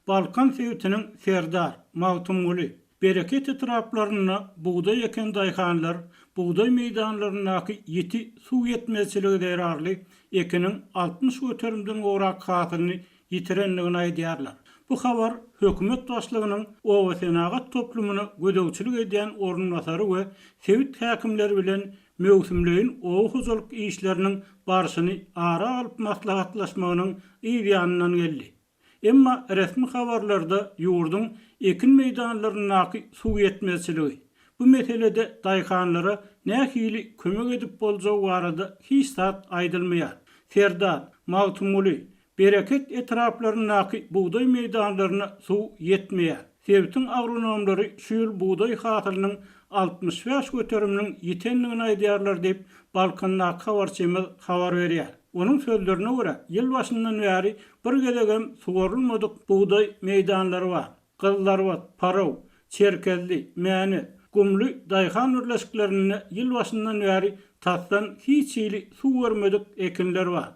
Balkan Sewiti'nin Serdar, Mawtumly, bereket etraplarına buğday eken dayhanlar, buğday meydanlarındaki yeti su yetmezçiligi derarly ekinin 60 götürümden orak hatını yitirenligini aýdýarlar. Bu habar hökümet başlygynyň Owa Senagat toplumyny gödäwçilik edýän ornunmasary we Sewit häkimleri bilen mewsümleýin owa hojalyk işleriniň barşyny ara alyp maslahatlaşmagynyň ýanyndan geldi. Emma resmi habarlarda ýurdun ekin meýdanlarynaky su yetmezçiligi. Bu meselede dayhanlara nähili kömek edip boljagy barada hiç zat aýdylmaýar. Serdar, Mawtumly, bereket etraplaryndaky buğday meýdanlaryna su yetmeýär. Sewitin agronomlary şu ýyl buğday hasylynyň 65 götürüminiň ýetenligini aýdýarlar diýip Balkandaky habarçymyz habar berýär. Onun sözlerine göre yıl başından beri bir gelegem sugarylmadyk buğday meydanları var. Kızlarvat, Paraw, Çerkezli, Mäni, Gumly dayhan ürleşiklerine yıl başından beri tatdan hiç ýyly su vermedik ekinler var.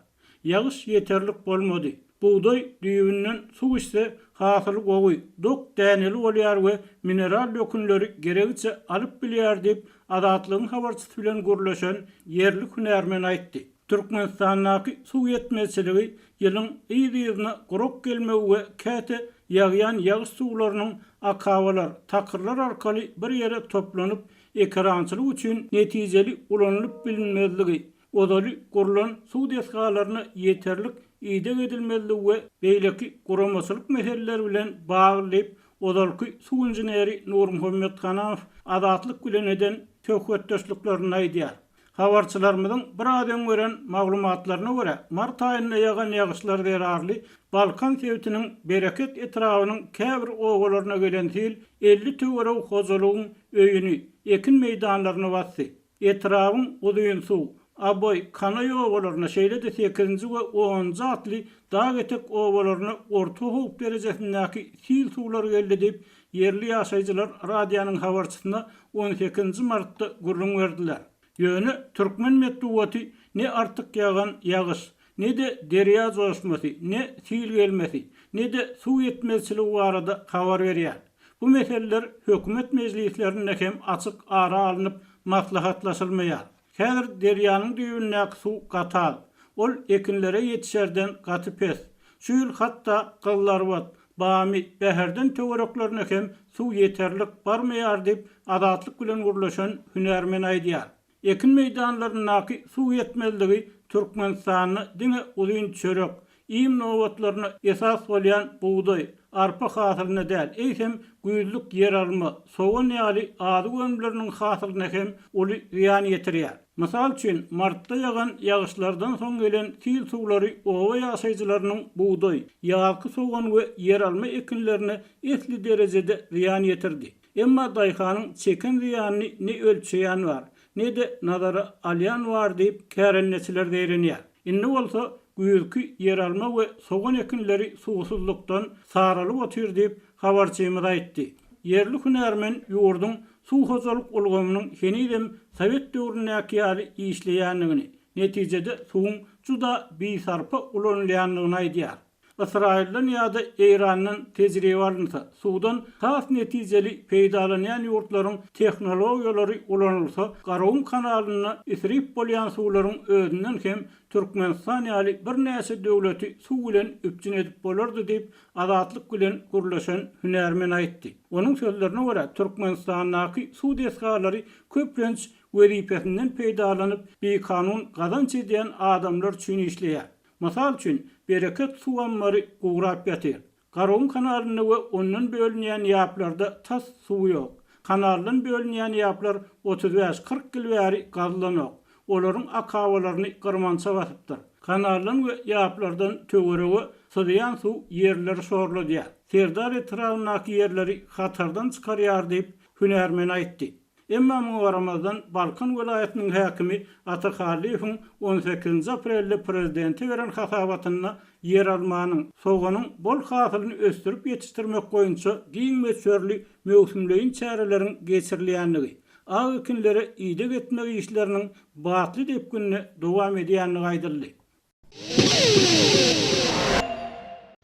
Yağış yeterlik bolmady. Buğday düýbünden su içse hasyly gowy, dok däneli bolýar we mineral dökünleri geregiçe alyp bilýär diýip adatlygyň habarçysy bilen gürleşen yerli hünärmen aýtdy. Türkmenistan'daki su yetmezçiligi ýylyň ýylyna guruk gelmegi we käte ýagýan ýağış suwlarynyň akawalar, takyrlar arkaly bir ýere toplanyp ekrançylyk üçin netijeli ulanylyp bilinmezligi, odaly gurulan su desgalaryna ýeterlik ýedek edilmezligi we beýleki guramaçylyk meseleleri bilen baglyp odalky su inженери Nur Muhammed Hanaw adatlyk bilen eden töhfetdeşliklaryny aýdýar. Habarçylarymyzyň bir adam gören maglumatlaryna görä, mart aýynda ýagan ýağışlar derarly Balkan Sewiti'niň bereket etrabynyň käbir ogalaryna gelen sil 50 töwerew hojalygyň öýüni, ekin meýdanlaryna bassy. Etrabyň udyň suw, Aboy, Kanay ogalaryna şeýle de 8-nji we 10-njy atly dağ etek ogalaryna orta howp derejesindäki sil suwlar geldi diýip yerli ýaşaýjylar radionyň habarçysyna 18-nji martda gürrüň berdiler. Ýöne Türkmen medeniýeti ne artyk ýagan ýağış, ne de derýa joşmasy, ne sil gelmesi, ne de su yetmezçiligi barada habar berýär. Bu meseleler hökümet meclislerinde hem açyk ara alınıp maslahatlaşylmaýar. Häzir derýanyň düýbündäki su gatal. Ol ekinlere ýetişerden gaty pes. Şu ýyl hatda Gyllarbat, Bamy, Bäherden töwereklerine hem su ýeterlik barmaýar diýip adatlyk bilen gürleşen hünärmen aýdýar. Ekin meýdanlarynaky su yetmezligi Türkmenistanyny diňe uzun çörek, iýim nowatlaryna esas bolýan buğday, arpa hasylyna däl, eýsem güýzlük yer alma, sowan ýaly ady gömleriniň hasylyna hem uly ziýan ýetirýär. Mysal üçin martda ýagan ýağışlardan soň gelen sil suwlary owa ýaşaýjylarynyň buğday, ýaky sowan we yer alma ekinlerine esli derejede ziýan ýetirdi. Emma dayhanyň çeken ziýanyny ne ölçeýän bar, ne de nazara alyan var diýip kärenneçiler diýenýär. Indi bolsa güýzki yer alma we sogan ekinleri suwsuzlukdan saralyp otyr diýip habarçymyz aýtdy. Yerli hünärmen ýurdun su hojalyk ulgamynyň henidem Sowet döwründäki ýaly işleýänligini, netijede suwun juda beýsarpa ulanylýanlygyny aýdýar. Israilden ýa-da Eýranyň tejribe alynsa, suwdan has netijeli peýdalanýan ýurtlaryň tehnologiýalary ulanylsa, Garawun kanalyna isrip bolýan suwlaryň özünden hem Türkmenistan ýaly bir näçe döwleti su bilen üpjün edip bolardy diýip adatlyk bilen gürleşen hünärmen aýtdy. Onuň sözlerine görä, Türkmenistandaky su desgalary köplenç wezipesinden peýdalanyp bir kanun gazanç edýän adamlar üçin işleýär. Masal üçin bereket su ammary gurap ýatyr. Garawun kanalyny we ondan bölünýän ýaplarda tas suw ýok. Kanaldan bölünýän ýaplar 35-40 kil bäri gazlanok. Olaryň akawalaryny gyrmança basypdyr. Kanaldan we ýaplardan töweregi sydýan suw ýerleri şorladýar. Serdar etrawynaky ýerleri hatardan çykarýar diýip hünärmen aýtdy. Emma Muharramazdan Balkan welaýatynyň häkimi Atak Halifoň 18 aprelde prezidenti beren hasabatyna yer almanyň, soganyň bol hasylyny östürip ýetişdirmek boýunça giňmeçörli mewsümleýin çäreleriň geçirilýänligi, ag ekinlere ýydyk etmek işleriniň batly depgünne dowam edýänligi aýdyldy.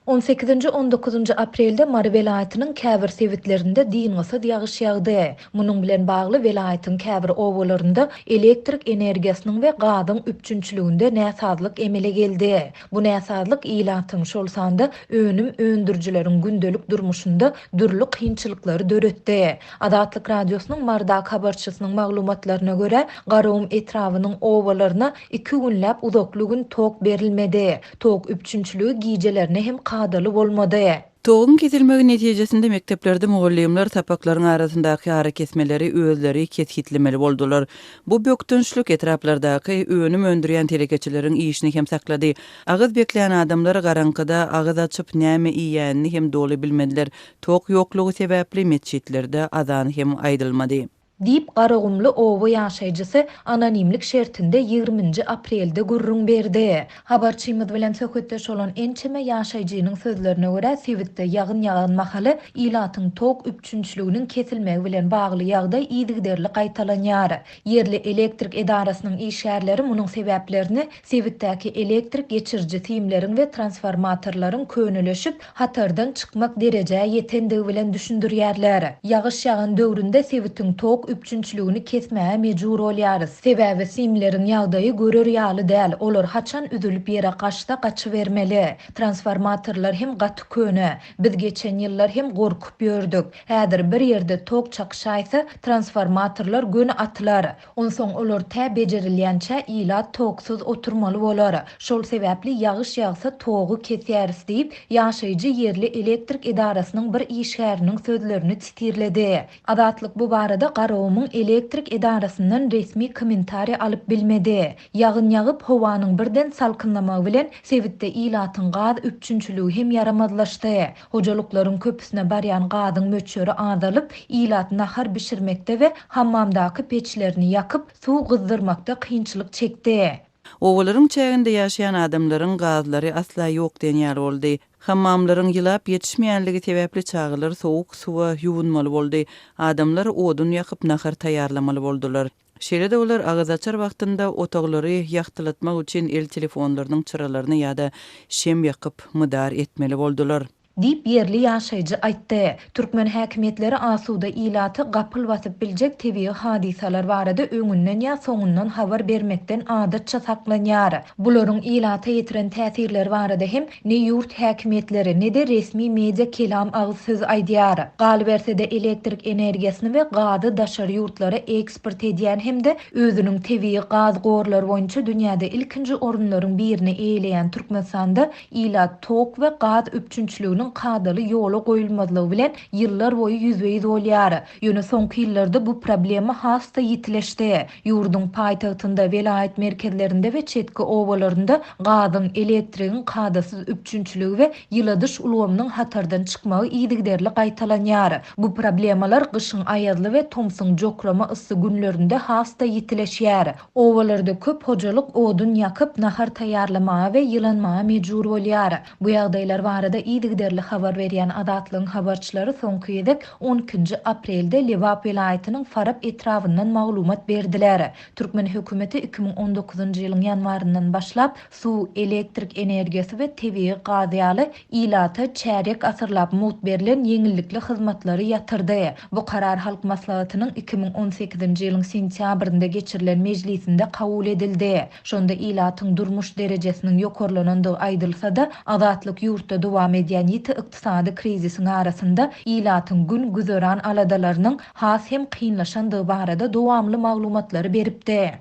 18-19 aprelde Mary velaýatynyň käbir sewitlerinde diňgisi ýagyş ýagdy. Munyň bilen bagly velaýatyň käbir owalarynda elektrik energiýasynyň we gadyň üpçünçiliginde näsazlyk emele geldi. Bu näsazlyk ilatyň şol sanda önüm öndürjileriň gündelik durmuşynda dürli kynçylyklary döretdi. Adatlyk radiosynyň Mardak habarçysynyň maglumatlaryna görä, garawum etrawynyň owalaryna 2 günläp uzaklygyň tok berilmedi. Tok üpçünçiligi gijelerine hem kadaly bolmady. Toğun kesilmegi netijesinde mekteplerde mugallimler tapaklaryň arasyndaky ara kesmeleri özleri keskitlemeli boldular. Bu böktünçlük etraplardaky önüm öndürýän telekeçileriň işini hem saklady. Agyz bekleýän adamlar garankyda agyz açyp näme iýänini hem doly bilmediler. Tok ýoklugy sebäpli mescitlerde azan hem aýdylmady. Dip Garagumlu owa ýaşaýjysy anonimlik şertinde 20 aprelde gurrun berdi. Habarçymyz bilen söhbetdeş olan ençeme ýaşaýjynyň sözlerine görä, sewitde ýagyn mahaly ilatyň tok üpçünçliginiň kesilmegi bilen bagly ýagdaý ýygyderli gaýtalanýar. Yerli elektrik edarasynyň işgärleri munyň sebäplerini sewitdäki elektrik geçirji tiýimleriň we transformatorlaryň könüleşip hatardan çykmak derejäge ýetendigi bilen düşündirýärler. Ýagyş ýagan döwründe sewitiň tok üpçünçligini kesmäge mejbur bolýarys. Sebäbi simleriň ýagdaýy görür ýaly däl. Olar haçan üzülüp ýere gaçda gaçybermeli. Transformatorlar hem gaty köne. Biz geçen ýyllar hem gorkup ýördük. Häzir bir ýerde tok çakşaýsa transformatorlar göni atlar. Onsoň olar tä bejerilýänçe ilat toksuz oturmaly bolar. Şol sebäpli ýagyş ýagsa togy kesýäris diýip ýaşaýjy yerli elektrik edarasynyň bir işgäriniň sözlerini titirledi. Adatlyk bu barada Garawumyň elektrik edarasyndan resmi kommentari alyp bilmedi. Ýagyn ýagyp howanyň birden salkynlamagy bilen sewitde ilatyň gaz üpçünçiligi hem ýaramadlaşdy. Hojalyklaryň köpüsine barýan gadyň möçleri azalyp, ilat nahar bişirmekde we hammamdaky peçlerini ýakyp suw gyzdyrmakda kynçylyk çekdi. Owalaryň çäginde ýaşaýan adamlaryň gazlary asla ýok denýär boldy. Hammamlaryň ýylap ýetişmeýänligi sebäpli çagylar sowuk suwa ýuwunmaly boldy. Adamlar odun ýakyp nahar taýýarlamaly boldular. Şeýle-de olar agyz açar wagtynda otaglary ýagtylatmak üçin el telefonlarynyň çyralaryny ýa-da şem ýakyp mydar etmeli boldular. Dip yerli ýaşaýjy aýtdy. Türkmen häkimetleri asuda ilaty gapyl basyp biljek tebii hadisalar barada öňünden ýa soňundan habar bermekden adatça saklanýar. Bularyň ilata ýetiren täsirleri barada hem ne ýurt häkimetleri ne de resmi media kelam agyz söz aýdýar. Galybersede elektrik energiýasyny we gady daşary ýurtlara eksport edýän hem de özüniň tebii gaz gorlary boýunça dünýäde ilkinji orunlaryň birini eýleýän Türkmenistanda ilat tok we gaz üpçünçliginiň kadaly ýola goýulmadylygy bilen ýyllar boýy ýüzbeýiz bolýar. Ýöne soňky ýyllarda bu problema hasta ýitileşdi. Ýurdun paýtagtynda velaýat merkezlerinde we çetki owalarynda gazyň, elektrigiň kadasyz üpçünçiligi we ýyladyş ulgamynyň hatardan çykmagy ýygyderli gaýtalanýar. Bu problemalar gyşyň aýazly we tomsyň jokrama ysy günlerinde hasta ýitileşýär. Owalarda köp hojalyk odun ýakyp nahar taýýarlamaga we ýylanmaga mejbur bolýar. Bu ýagdaýlar barada ýygyderli habar berýän adatlyň habarçylary soňky ýylyk 12 aprelde Lewap welaýatynyň Farab etrawyndan maglumat berdiler. Türkmen hökümeti 2019-njy ýylyň ýanwaryndan başlap suw, elektrik energiýasy we tebii gaz ýaly ilata çärek asyrlap mut berilen ýeňillikli hyzmatlary ýatyrdy. Bu karar halk maslahatynyň 2018-nji ýylyň sentýabrynda geçirilen mejlisinde kabul edildi. Şonda ilatyň durmuş derejesiniň ýokarlanandygy aýdylsa-da, adatlyk ýurtda dowam edýän ykdysady krizisiň arasynda ilatyň gün güzören aladalarynyň has hem kynlaşandygy barada dowamly maglumatlary beripdi.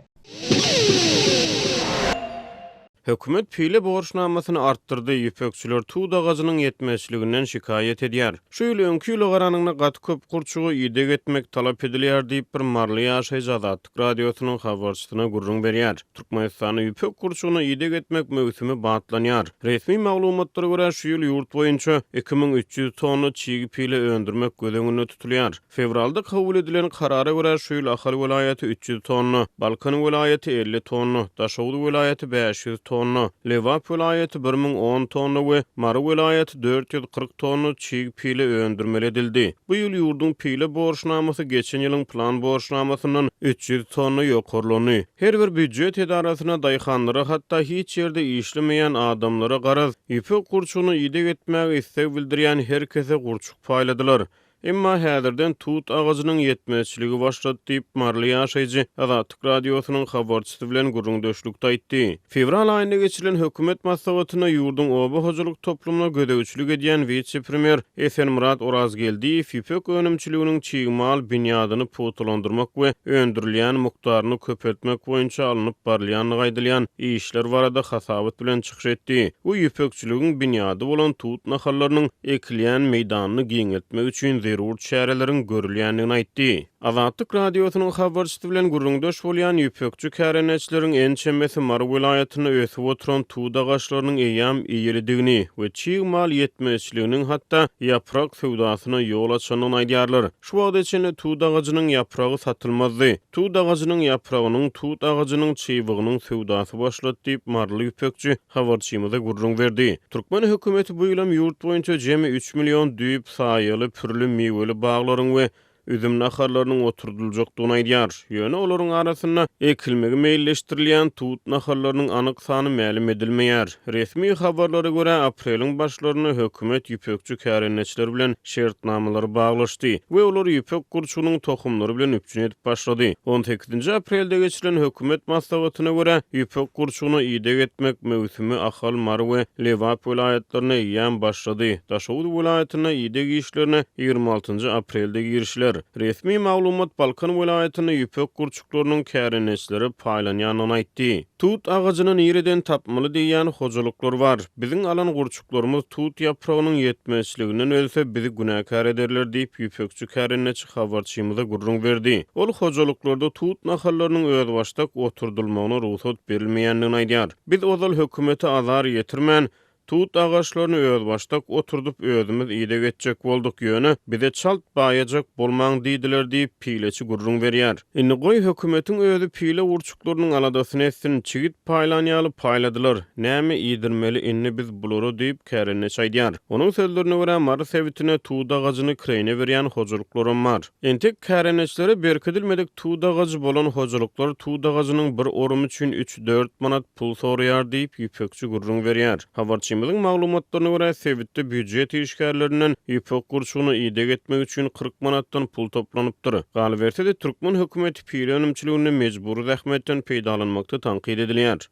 Hökümet pile borçnamasyny arttyrdy. Ýüpekçiler tuğda gazynyň ýetmezçiliginden şikaýet edýär. Şu ýyl öňki ýyl garanyňda gaty köp gurçugy ýedek etmek talap edilýär diýip bir marly ýaşaýjy Azatlyk radiosynyň habarçysyna gurrun berýär. Türkmenistanda ýüpek gurçugyny ýedek etmek möhsümi batlanýar. Resmi maglumatlara görä şu ýyl ýurt boýunça 2300 tonna çiğ pile öndürmek gözeňinde tutulýar. Fevralda kabul edilen karara görä şu ýyl Ahal welaýaty 300 tonna, Balkan welaýaty 50 tonna, Daşowdy welaýaty 500 tonna tonna, Lewap vilayeti 1010 tonna we Mara vilayeti 440 tonna çiğ pile öndürmeli edildi. Bu ýyl ýurdun pile borçnamasy geçen ýylyň plan borçnamasyndan 300 tonna ýokurlany. Her bir büdjet edarasyna daýhanlara hatda hiç ýerde işlemeýän adamlara garaz ýüpek gurçugyny ýydyk etmäge istek bildirýän herkese gurçuk paýladylar. Emma häzirden tut ağacının yetmezçiligi başlady diýip Marly ýaşaýjy Azatlyk radiosynyň habarçysy bilen gurrundaşlykda aýtdy. Fevral aýynda geçirilen hökümet maslahatyna ýurdun oba hojalyk toplumuna gödäwçilik edýän vice-premier Esenmurat Orazgeldiýew ýüpek önümçiliginiň çiğmal binýadyny putulandyrmak we öndürilýän mukdaryny köpeltmek boýunça alınıp barylýanyny gaýdylýan işler barada hasabat bilen çykyş etdi. Bu ýüpekçiligiň binýady bolan tut nahallarynyň ekilýän meýdanyny giňeltmek üçin zerur çärelerin görülýändigini aýtdy. Azatlyk radiosynyň habarçysy bilen gurrundaş bolýan ýüpekçi kärenetçileriň en çemmesi Mara vilayatyna ösüp oturan tuğ agaçlarynyň eýam iýeridigini we çiğ mal ýetmezçiliginiň hatda ýaprak sowdasyna ýol açanyny aýdýarlar. Şu wagt içinde tuğ agacynyň ýapragy satylmazdy. Tuğ agacynyň ýapragynyň tuğ agacynyň çywygynyň sowdasy başlady diýip Marly ýüpekçi habarçymyza gurrun berdi. Türkmen hökümeti bu ýylam ýurt boýunça jemi 3 million düýüp saýaly pürlü miweli baglaryň we üzüm naharlarynyň oturduljakdygyny aýdýar. Ýöne olaryň arasyna ekilmegi meýilleşdirilýän tut naharlarynyň anyk sany ma'lum edilmeýär. Resmi habarlara görä aprelyň başlaryny hökümet ýüpekçi kärenetçiler bilen şertnamalary baglaşdy we olar ýüpek gurçugynyň tohumlary bilen üpjün edip başlady. 18 aprelde geçirilen hökümet maslahatyna görä ýüpek gurçugyny ýydyk etmek mewsimi ahal Mara we Lewap vilayetlerine ýan başlady. Daşowut vilayatyna ýydyk işlerine 26 aprelde girişler. Resmi maglumat Balkan vilayatyny ýüpek gurçuklarynyň kärenetçileri paýlanýanyny aýtdy. Tut ağacının ýerden tapmaly diýýän hojalyklar var. Biziň alan gurçuklarymız tut ýapragynyň ýetmezçiliginden ölse bizi günäkar ederler diýip ýüpekçi kärenetçi habarçymyza gurrun berdi. Ol hojalyklarda tut nahallarynyň öz başdak oturdulmagyna ruhsat berilmeýändigini aýdýar. Biz ozal hökümeti azar ýetirmän tut agaçlaryny öz başdak oturdup özümiz ýydyk etjek boldyk ýöne bize çalt baýajak bolmaň diýdiler diýip pileçi gurrun berýär. Indi goý hökümetiň özü pile urçuklarynyň aladasyny etsin çigit paýlanýaly paýladylar. Näme ýydirmeli inni biz bulary diýip kärenetçi aýdýar. Onuň sözlerine görä Mara sewitine tut agaçyny krene berýän hojalyklar bar. Entek kärenetçilere berkidilmedik tut agaçy bolan hojalyklar tut agaçynyň bir orum üçin 3-4 manat pul soraýar diýip ýüpekçi gurrun berýär. Habarçy Milling maglumatlaryna görä sewitde büdjet işgärlerinden ýüpek gurçugyny ýydyk etmek üçin 40 manatdan pul toplanıpdyr. Galy berse de Türkmen hökümeti pile önümçiligine mejbur zähmetden peýdalanmakda tankyd edilýär.